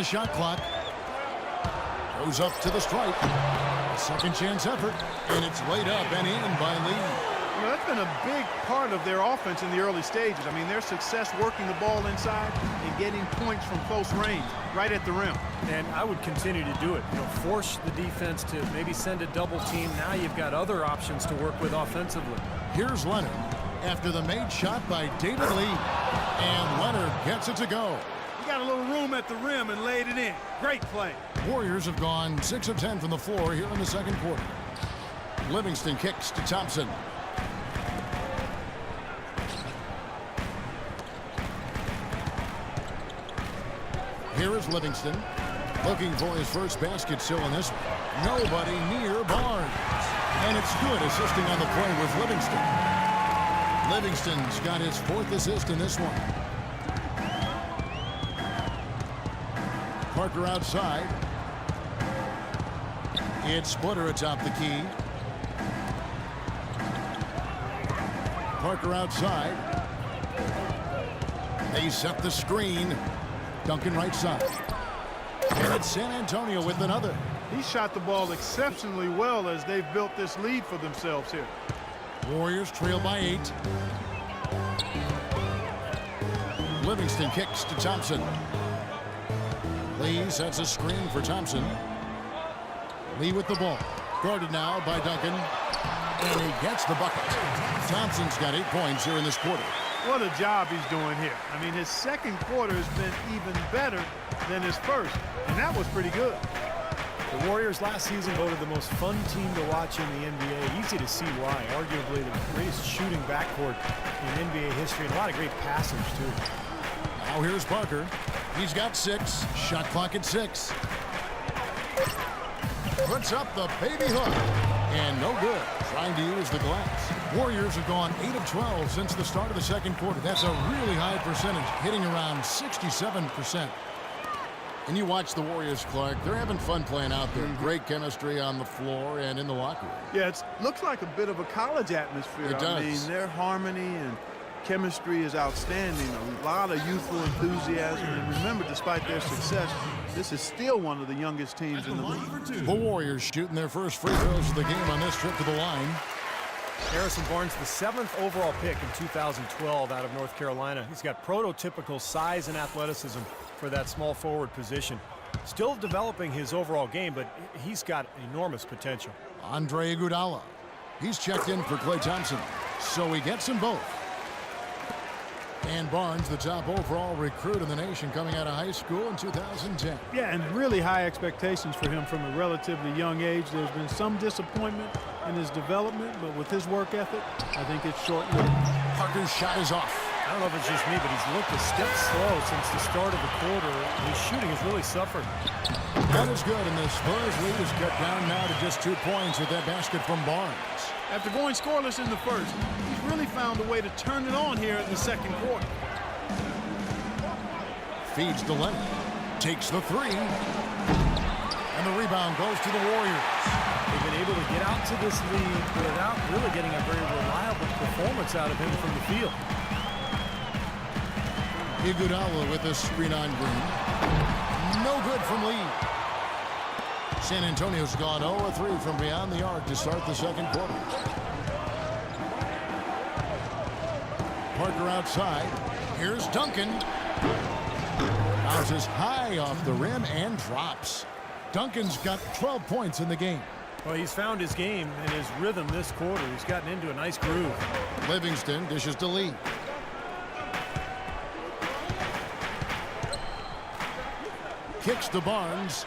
the shot clock. Goes up to the stripe. A second chance effort, and it's laid up and in by Lee. You know, that's been a big part of their offense in the early stages. I mean, their success working the ball inside and getting points from close range, right at the rim. And I would continue to do it. You know, force the defense to maybe send a double team. Now you've got other options to work with offensively. Here's Leonard after the made shot by David Lee. And Leonard gets it to go. He got a little room at the rim and laid it in. Great play. Warriors have gone 6 of 10 from the floor here in the second quarter. Livingston kicks to Thompson. Here is Livingston looking for his first basket still in this one. Nobody near Barnes. And it's good assisting on the play with Livingston. Livingston's got his 4th assist in this one. Parker outside. It's Splitter atop the key. Parker outside. They set the screen. Duncan right side. And it's San Antonio with another. He shot the ball exceptionally well as they've built this lead for themselves here. Warriors trail by 8. Livingston kicks to Thompson. Lee sets a screen for Thompson. Lee with the ball. Guarded now by Duncan. And he gets the bucket. Thompson's got 8 points here in this quarter. What a job he's doing here. I mean, his second quarter has been even better than his first, and that was pretty good. The Warriors last season voted the most fun team to watch in the NBA. Easy to see why. Arguably the greatest shooting backcourt in NBA history, and a lot of great passage, too. Now here's Parker. He's got 6. Shot clock at 6. Puts up the baby hook. And no good. Trying to use the glass. Warriors have gone 8 of 12 since the start of the second quarter. That's a really high percentage, hitting around 67%. And you watch the Warriors, Clark. They're having fun playing out there. Great chemistry on the floor and in the locker room. Yeah, it looks like a bit of a college atmosphere. It does. I mean, their harmony and chemistry is outstanding. A lot of youthful enthusiasm. And remember, despite their success, this is still one of the youngest teams in the league. The Warriors shooting their first free throws of the game on this trip to the line. Harrison Barnes, the 7th overall pick in 2012 out of North Carolina. He's got prototypical size and athleticism for that small forward position. Still developing his overall game, but he's got enormous potential. Andre Iguodala. He's checked in for Klay Thompson, so he gets them both. And Barnes, the top overall recruit in the nation, coming out of high school in 2010. Yeah, and really high expectations for him from a relatively young age. There's been some disappointment in his development, but with his work ethic, I think it's short-lived. Parker's shot is off. I don't know if it's just me, but he's looked a step slow since the start of the quarter. His shooting has really suffered. That is good, and the Spurs lead is cut down now to just 2 points with that basket from Barnes. After going scoreless in the first, he's really found a way to turn it on here in the second quarter. Feeds to Leonard. Takes the 3. And the rebound goes to the Warriors. They've been able to get out to this lead without really getting a very reliable performance out of him from the field. Iguodala with a screen on Green. No good from Lee. San Antonio's gone 0-3 from beyond the arc to start the second quarter. Parker outside. Here's Duncan. Bounces high off the rim and drops. Duncan's got 12 points in the game. Well, he's found his game and his rhythm this quarter. He's gotten into a nice groove. Livingston dishes to Lee. Kicks to Barnes.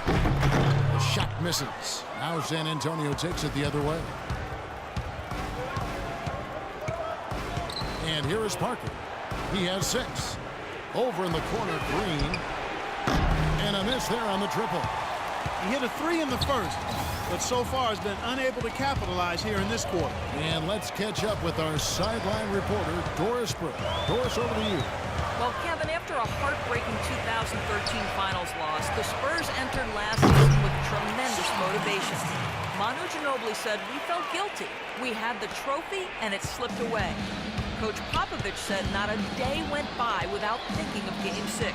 The shot misses. Now San Antonio takes it the other way. And here is Parker. He has 6. Over in the corner, Green. And a miss there on the triple. He hit a 3 in the first, but so far has been unable to capitalize here in this quarter. And let's catch up with our sideline reporter, Doris Burke. Doris, over to you. Well, Kevin, after a heartbreaking 2013 finals loss, the Spurs entered last season with tremendous motivation. Manu Ginobili said, "We felt guilty. We had the trophy, and it slipped away." Coach Popovich said not a day went by without thinking of Game 6.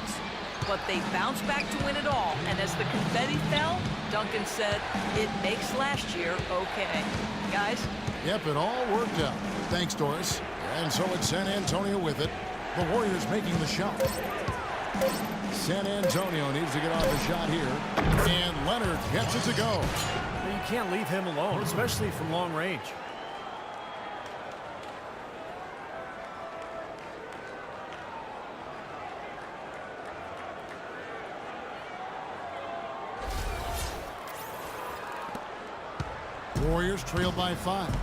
but they bounced back to win it all. And as the confetti fell, Duncan said, it makes last year okay. Guys? Yep, it all worked out. Thanks, Doris. And so it's San Antonio with it. The Warriors making the shot. San Antonio needs to get off a shot here. And Leonard gets it to go. You can't leave him alone, especially from long range. Warriors trail by 5.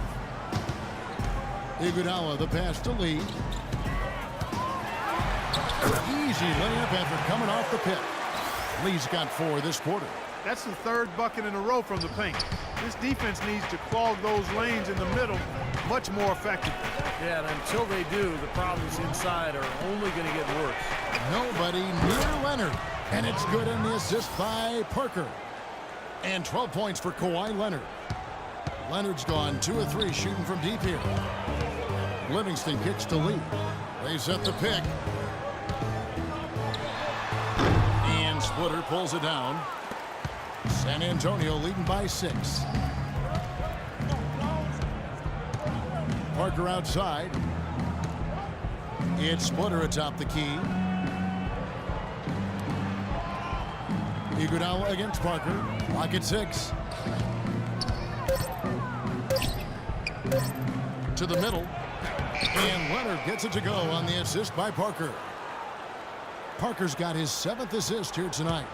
Iguodala the pass to Lee. Easy layup after coming off the pick. Lee's got 4 this quarter. That's the 3rd bucket in a row from the paint. This defense needs to clog those lanes in the middle much more effectively. Yeah, and until they do, the problems inside are only going to get worse. Nobody near Leonard. And it's good in the assist by Parker. And 12 points for Kawhi Leonard. Leonard's gone 2 of 3 shooting from deep here. Livingston kicks to Lee. They set the pick. And Splitter pulls it down. San Antonio leading by 6. Parker outside. It's Splitter atop the key. Iguodala against Parker. Lock at 6. To the middle. And Leonard gets it to go on the assist by Parker. Parker's got his 7th assist here tonight.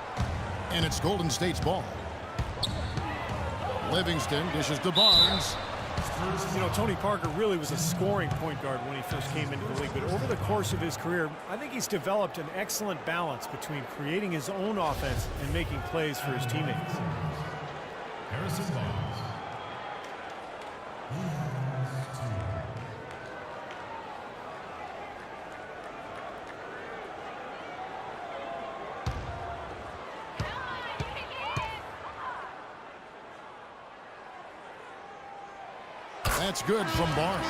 And it's Golden State's ball. Livingston dishes to Barnes. You know, Tony Parker really was a scoring point guard when he first came into the league, but over the course of his career, I think he's developed an excellent balance between creating his own offense and making plays for his teammates. Harrison Barnes. That's good from Barnes.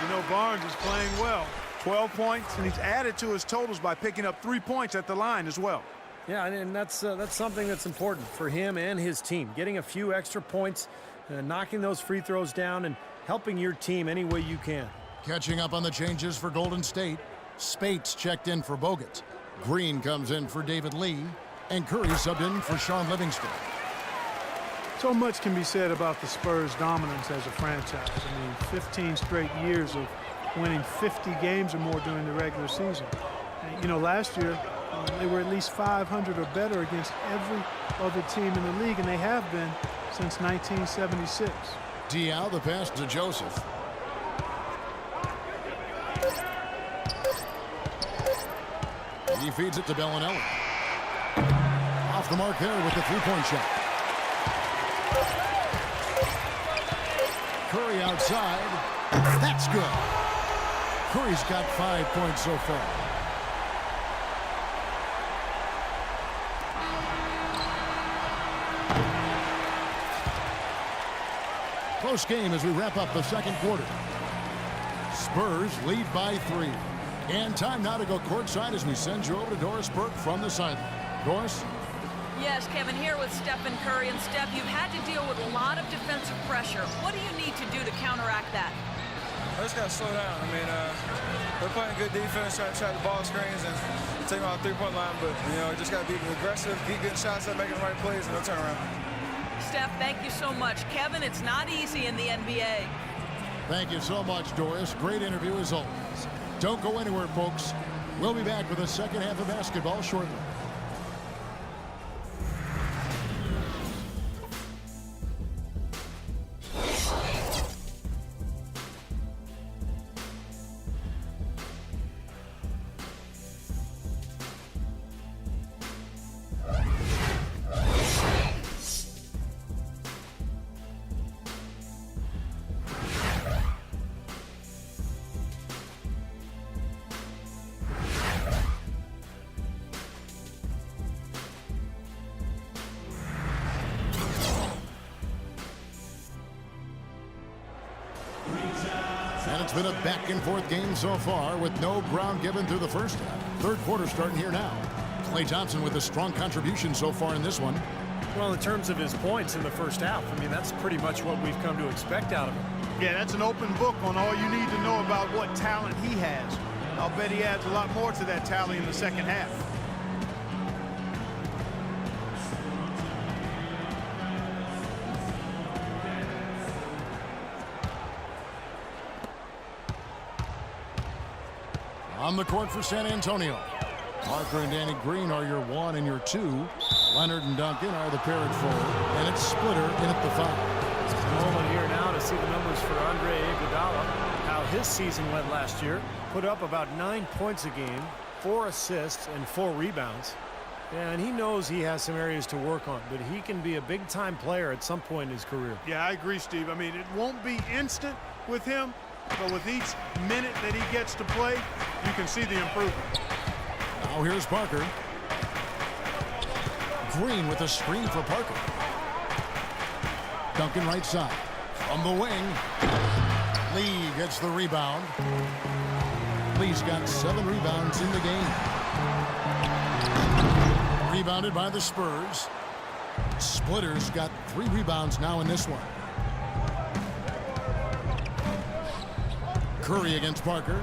You know, Barnes is playing well. 12 points, and he's added to his totals by picking up 3 points at the line as well. Yeah, and that's something that's important for him and his team. Getting a few extra points, knocking those free throws down, and helping your team any way you can. Catching up on the changes for Golden State. Spates checked in for Bogut. Green comes in for David Lee. And Curry subbed in for Sean Livingston. So much can be said about the Spurs' dominance as a franchise. I mean, 15 straight years of winning 50 games or more during the regular season. And, you know, last year, they were at least 500 or better against every other team in the league, and they have been since 1976. Diaw, the pass to Joseph. He feeds it to Bellinelli. Off the mark there with the three-point shot. Curry outside. That's good. Curry's got 5 points so far. Close game as we wrap up the second quarter. Spurs lead by 3. And time now to go courtside as we send you over to Doris Burke from the sideline. Doris? Yes, Kevin, here with Stephen Curry. And Steph, you've had to deal with a lot of defensive pressure. What do you need to do to counteract that? I just got to slow down. I mean, we're playing good defense, trying to trap the ball screens and take them out the three-point line. But, you know, just got to be aggressive, keep getting shots up, making the right plays, and no turnaround. Steph, thank you so much. Kevin, it's not easy in the NBA. Thank you so much, Doris. Great interview as always. Don't go anywhere, folks. We'll be back with the second half of basketball shortly. And it's been a back-and-forth game so far with no ground given through the first half. Third quarter starting here now. Klay Thompson with a strong contribution so far in this one. Well, in terms of his points in the first half, I mean, that's pretty much what we've come to expect out of him. Yeah, that's an open book on all you need to know about what talent he has. I'll bet he adds a lot more to that tally in the second half. On the court for San Antonio, Parker and Danny Green are your 1 and your 2. Leonard and Duncan are the pair at 4, and it's Splitter in at the 5. It's a moment here now to see the numbers for Andre Iguodala, how his season went last year. Put up about 9 points a game, 4 assists, and 4 rebounds. Yeah, and he knows he has some areas to work on, but he can be a big-time player at some point in his career. Yeah, I agree, Steve. I mean, it won't be instant with him, but with each minute that he gets to play, you can see the improvement. Now here's Parker. Green with a screen for Parker. Duncan right side. From the wing. Lee gets the rebound. Lee's got 7 rebounds in the game. Rebounded by the Spurs. Splitter's got 3 rebounds now in this one. Curry against Parker.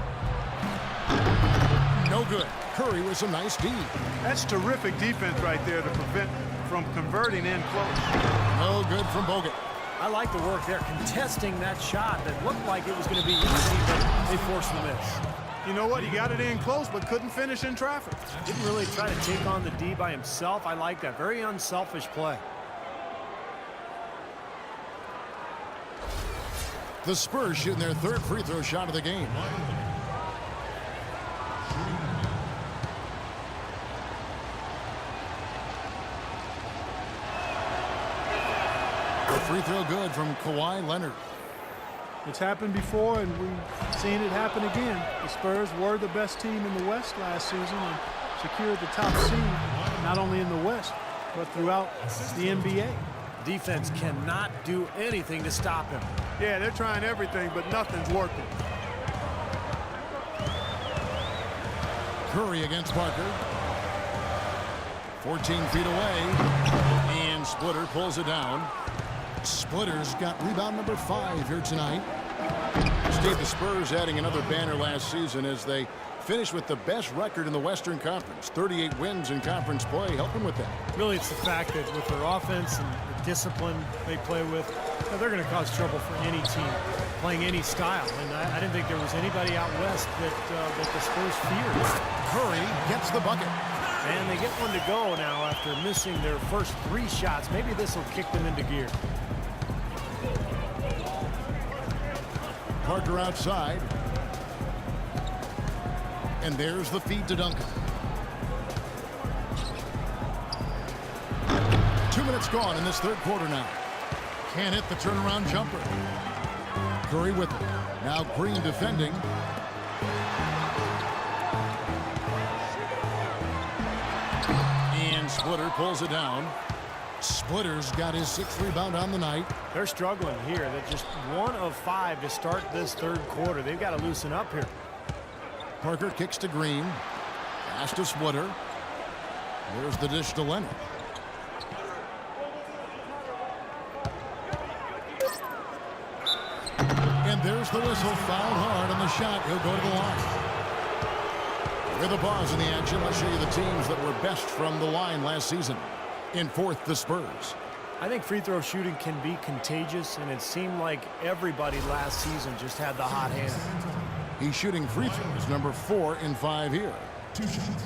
No good. Curry with some nice D. That's terrific defense right there to prevent from converting in close. No good from Bogut. I like the work there, contesting that shot that looked like it was going to be easy, but they forced the miss. You know what? He got it in close, but couldn't finish in traffic. Didn't really try to take on the D by himself. I like that. Very unselfish play. The Spurs shooting their 3rd free throw shot of the game. The free throw good from Kawhi Leonard. It's happened before, and we've seen it happen again. The Spurs were the best team in the West last season and secured the top seed, not only in the West, but throughout the NBA. Defense cannot do anything to stop him. Yeah, they're trying everything, but nothing's working. Curry against Parker. 14 feet away. And Splitter pulls it down. Splitter's got rebound number 5 here tonight. Steve, the Spurs adding another banner last season as they finished with the best record in the Western Conference. 38 wins in conference play, helping with that. Really, it's the fact that with their offense and the discipline they play with, they're going to cause trouble for any team playing any style. And I didn't think there was anybody out west that the Spurs feared. Curry gets the bucket. And they get one to go now after missing their first 3 shots. Maybe this will kick them into gear. Parker outside. And there's the feed to Duncan. 2 minutes gone in this 3rd quarter now. Can't hit the turnaround jumper. Curry with it. Now Green defending. And Splitter pulls it down. Splitter's got his 6th rebound on the night. They're struggling here. They're just 1 of 5 to start this 3rd quarter. They've got to loosen up here. Parker kicks to Green. Pass to Splitter. There's the dish to Leonard. And there's the whistle. Fouled hard on the shot. He'll go to the line. With a pause in the action, I'll show you the teams that were best from the line last season. In 4th, the Spurs. I think free throw shooting can be contagious, and it seemed like everybody last season just had the hot hand. He's shooting free throws, number 4 in 5 here. 2 shots.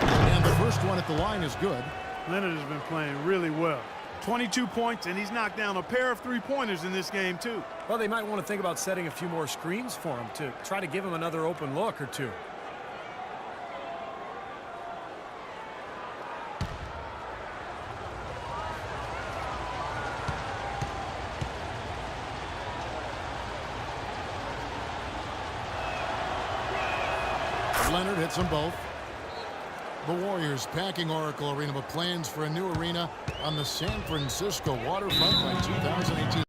And the first one at the line is good. Leonard has been playing really well. 22 points, and he's knocked down a pair of 3-pointers in this game, too. Well, they might want to think about setting a few more screens for him to try to give him another open look or 2. Leonard hits them both. The Warriors packing Oracle Arena with plans for a new arena on the San Francisco waterfront by 2018.